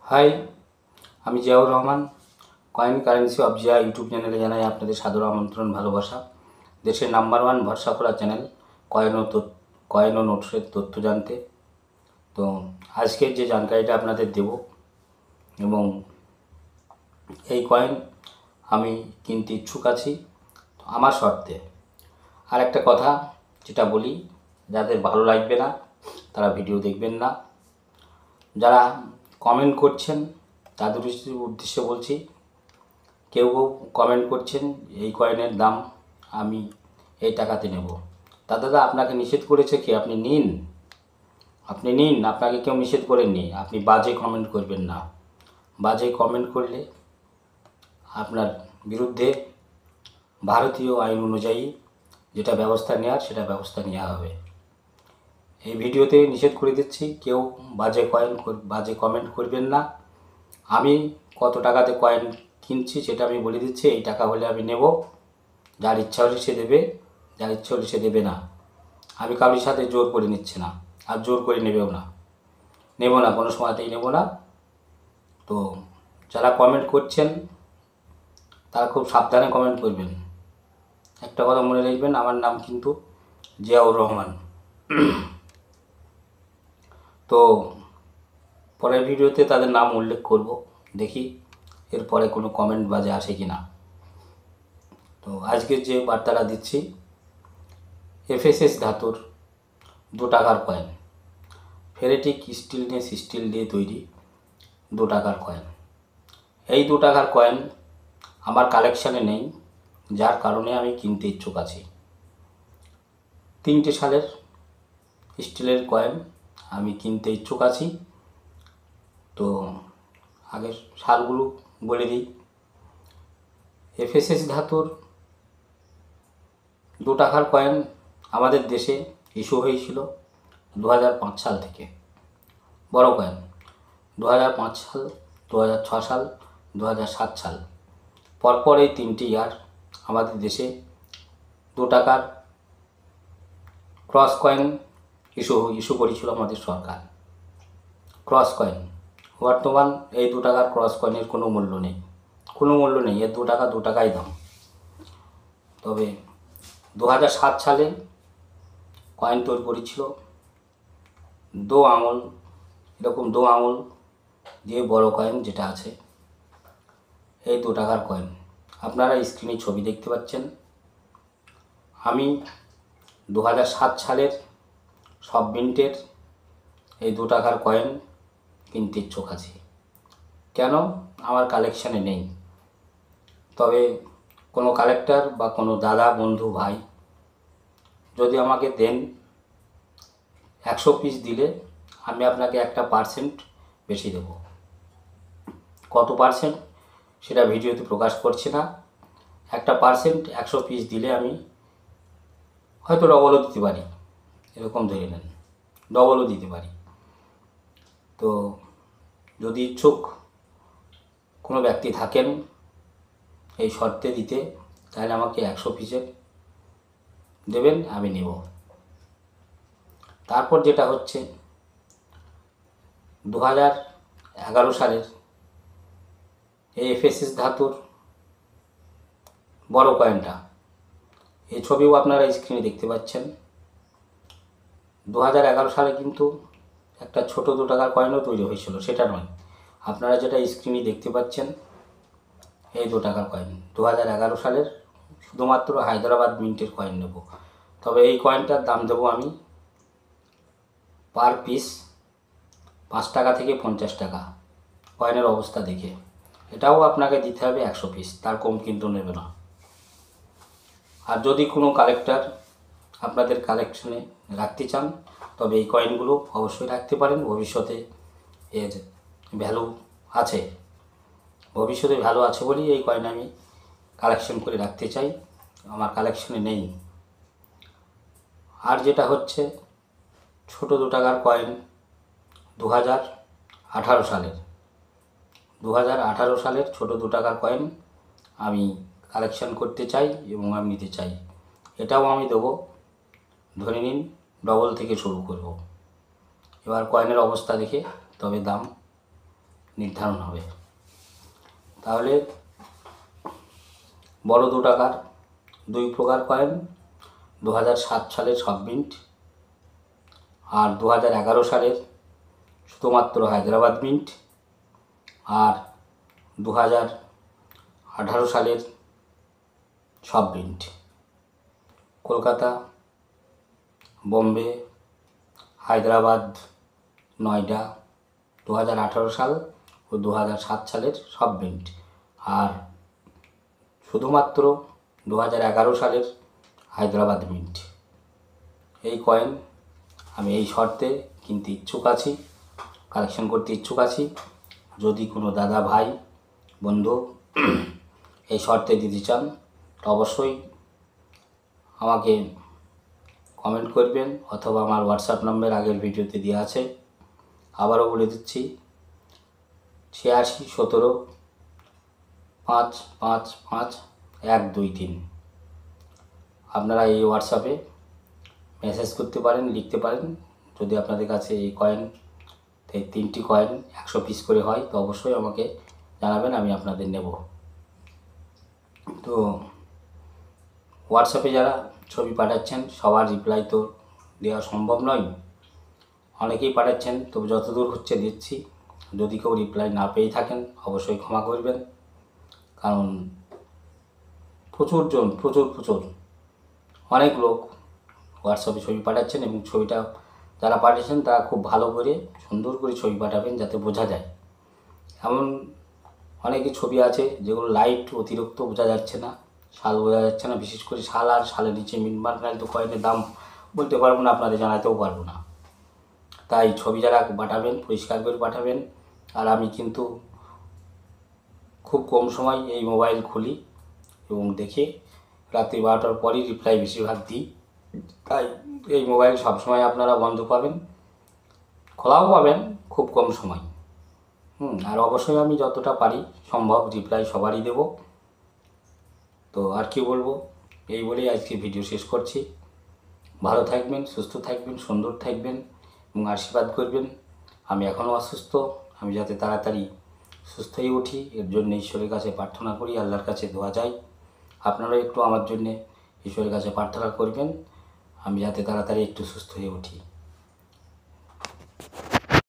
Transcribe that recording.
High, আমি Ziaur Rahman. Coin currency of Zia YouTube চ্যানেলে জানাই আপনাদের সাদর আমন্ত্রণ, ভালোবাসা। দেশের নাম্বার ওয়ান ভরসা করা চ্যানেল কয়েন ও নোটসের তথ্য জানতে। তো আজকের যে জানকারিটা আপনাদের দেব, এবং এই কয়েন আমি কিনতে ইচ্ছুক আছি আমার শর্তে। আর একটা কথা যেটা বলি, যাদের ভালো লাগবে না তারা ভিডিও দেখবেন না। যারা কমেন্ট করছেন তাদের উদ্দেশ্যে বলছি, কেউ কমেন্ট করছেন এই কয়েনের দাম আমি এই টাকাতে নেব। তা দাদা, আপনাকে নিষেধ করেছে কি? আপনি নিন, আপনাকে কেউ নিষেধ করেননি। আপনি বাজে কমেন্ট করবেন না। বাজে কমেন্ট করলে আপনার বিরুদ্ধে ভারতীয় আইন অনুযায়ী যেটা ব্যবস্থা নেওয়ার সেটা ব্যবস্থা নেওয়া হবে। এই ভিডিওতে নিষেধ করে দিচ্ছি, কেউ বাজে কমেন্ট করবেন না। আমি কত টাকাতে কয়েন কিনছি সেটা আমি বলে দিচ্ছি। এই টাকা হলে আমি নেব, যার ইচ্ছা হলে সে দেবে, যার ইচ্ছা হলে সে দেবে না। আমি কারোর সাথে জোর করে নিচ্ছি না, আর জোর করে নেব না, কোনো সময়তেই নেব না। তো যারা কমেন্ট করছেন তারা খুব সাবধানে কমেন্ট করবেন। একটা কথা মনে রাখবেন, আমার নাম কিন্তু জিয়াউর রহমান। তো পরের ভিডিওতে তাদের নাম উল্লেখ করব, দেখি এরপরে কোনো কমেন্ট বাজে আসে কি না। তো আজকের যে বার্তাটা দিচ্ছি, এফএসএস ধাতুর 2 টাকার কয়েন, ফেরেটিক স্টিল দিয়ে তৈরি 2 টাকার কয়েন। এই 2 টাকার কয়েন আমার কালেকশানে নেই, যার কারণে আমি কিনতে ইচ্ছুক আছি। 3টে সালের স্টিলের কয়েন আমি কিনতে ইচ্ছুক আছি। তো আগের সালগুলো বলে দিই। এফএসএস ধাতুর 2 টাকার কয়েন আমাদের দেশে ইস্যু হয়েছিল 2005 সাল থেকে। বড় কয়েন 2005 সাল, 2006 সাল, 2007 সাল, পরপর এই 3টি ইয়ার আমাদের দেশে 2 টাকার ক্রস কয়েন ইস্যু করেছিল আমাদের সরকার। ক্রস কয়েন বর্তমান এই 2 টাকার ক্রস কয়েনের কোনো মূল্য নেই, এর 2 টাকাই দাম। তবে 2007 সালে কয়েন তৈরি করেছিল 2 আঙুল, এরকম 2 আঙুল দিয়ে বড় কয়েন যেটা আছে, এই 2 টাকার কয়েন। আপনারা স্ক্রিনে ছবি দেখতে পাচ্ছেন। আমি 2007 সালের সব মিন্টের এই 2 টাকার কয়েন কিনতে ইচ্ছুক আছি। কেন? আমার কালেকশানে নেই। তবে কোনো কালেক্টর বা কোনো দাদা, বন্ধু, ভাই যদি আমাকে দেন, 100 পিস দিলে আমি আপনাকে 1% বেশি দেব। কত পার্সেন্ট সেটা ভিডিওতে প্রকাশ করছি না। 1% 100 পিস দিলে আমি হয়তো ডবলও দিতে পারি, এরকম ধরে নেন, ডবলও দিতে পারি। তো যদি ইচ্ছুক কোনো ব্যক্তি থাকেন এই শর্তে দিতে, তাহলে আমাকে 100 পিসের দেবেন, আমি নেব। তারপর যেটা হচ্ছে 2011 সালের এই এফএসএস ধাতুর বড় কয়েনটা, এই ছবিও আপনারা স্ক্রিনে দেখতে পাচ্ছেন। 2011 সালে কিন্তু একটা ছোট 2 টাকার কয়েনও তৈরি হয়েছিল, সেটা নয়। আপনারা যেটা স্ক্রিনে দেখতে পাচ্ছেন এই 2 টাকার কয়েন 2011 সালের, শুধুমাত্র হায়দ্রাবাদ মিন্টের কয়েন নেব। তবে এই কয়েনটার দাম দেবো আমি পার পিস 5 টাকা থেকে 50 টাকা, কয়েনের অবস্থা দেখে। এটাও আপনাকে দিতে হবে 100 পিস, তার কম কিন্তু নেবে না। আর যদি কোনো কালেক্টর আপনাদের কালেকশনে রাখতে চান, তবে এই কয়েনগুলো অবশ্যই রাখতে পারেন। ভবিষ্যতে এর ভ্যালু আছে, বলেই এই কয়েন আমি কালেকশন করে রাখতে চাই, আমার কালেকশনে নেই। আর যেটা হচ্ছে ছোট 2 টাকার কয়েন 2018 সালের ছোট 2 টাকার কয়েন আমি কালেকশন করতে চাই এবং আমি নিতে চাই। এটাও আমি দেবো, ধরে নিন ডবল থেকে শুরু করব। এবার কয়েনের অবস্থা দেখে তবে দাম নির্ধারণ হবে। তাহলে বড় 2 টাকার 2 প্রকার কয়েন 2007 সালের সব মিন্ট, আর 2011 সালের শুধুমাত্র হায়দ্রাবাদ মিন্ট, আর 2018 সালের সব মিন্ট। কলকাতা, বোম্বে, হায়দ্রাবাদ, নয়ডা 2018 সাল ও 2007 সালের সব মিন্ট, আর শুধুমাত্র 2011 সালের হায়দ্রাবাদ মিন্ট। এই কয়েন আমি এই শর্তে কিনতে ইচ্ছুক আছি, কালেকশন করতে ইচ্ছুক আছি। যদি কোনো দাদা ভাই বন্ধু এই শর্তে দিতে চান তো অবশ্যই আমাকে কমেন্ট করবেন, অথবা আমার হোয়াটসঅ্যাপ নম্বর আগের ভিডিওতে দেওয়া আছে। আবারও বলে দিচ্ছি, 86 17 5 5 5 1 2 3। আপনারা এই হোয়াটসঅ্যাপে মেসেজ করতে পারেন, লিখতে পারেন। যদি আপনাদের কাছে এই কয়েন, এই 3টি কয়েন 100 পিস করে হয় তো অবশ্যই আমাকে জানাবেন, আমি আপনাদের নেব। তো হোয়াটসঅ্যাপে যারা ছবি পাঠাচ্ছেন সবার রিপ্লাই তো দেওয়া সম্ভব নয়, অনেকেই পাঠাচ্ছেন, তবে যতদূর হচ্ছে দিচ্ছি। যদি কেউ রিপ্লাই না পেয়ে থাকেন অবশ্যই ক্ষমা করবেন, কারণ প্রচুর অনেক লোক হোয়াটসঅ্যাপে ছবি পাঠাচ্ছেন, এবং ছবিটা যারা পাঠিয়েছেন তারা খুব ভালো করে সুন্দর করে ছবি পাঠাবেন যাতে বোঝা যায়। এমন অনেকে ছবি আছে যেগুলো লাইট অতিরিক্ত বোঝা যাচ্ছে না, শাল বোঝা যাচ্ছে না, বিশেষ করে শাল আর শালের নিচে মিনমার্ক নাহলে তো কয়েনের দাম বলতে পারবো না, আপনাদের জানাতেও পারবো না। তাই ছবি যারা পাঠাবেন পরিষ্কার করে পাঠাবেন। আর আমি কিন্তু খুব কম সময় এই মোবাইল খুলি এবং দেখে রাত্রি 12টার পরই রিপ্লাই বেশিরভাগ দিই, তাই এই মোবাইল সবসময় আপনারা বন্ধ পাবেন, খোলাও পাবেন খুব কম সময়। আর অবশ্যই আমি যতটা পারি সম্ভব রিপ্লাই সবারই দেব। তো আর কি বলবো, এই বলেই আজকে ভিডিও শেষ করছি। ভালো থাকবেন, সুস্থ থাকবেন, সুন্দর থাকবেন এবং আশীর্বাদ করবেন। আমি এখনও অসুস্থ, আমি যাতে তাড়াতাড়ি সুস্থ হয়ে উঠি এর জন্য ঈশ্বরের কাছে প্রার্থনা করি, আল্লাহর কাছে দোয়া চাই। আপনারাও একটু আমার জন্যে ঈশ্বরের কাছে প্রার্থনা করবেন, আমি যাতে তাড়াতাড়ি একটু সুস্থ হয়ে উঠি।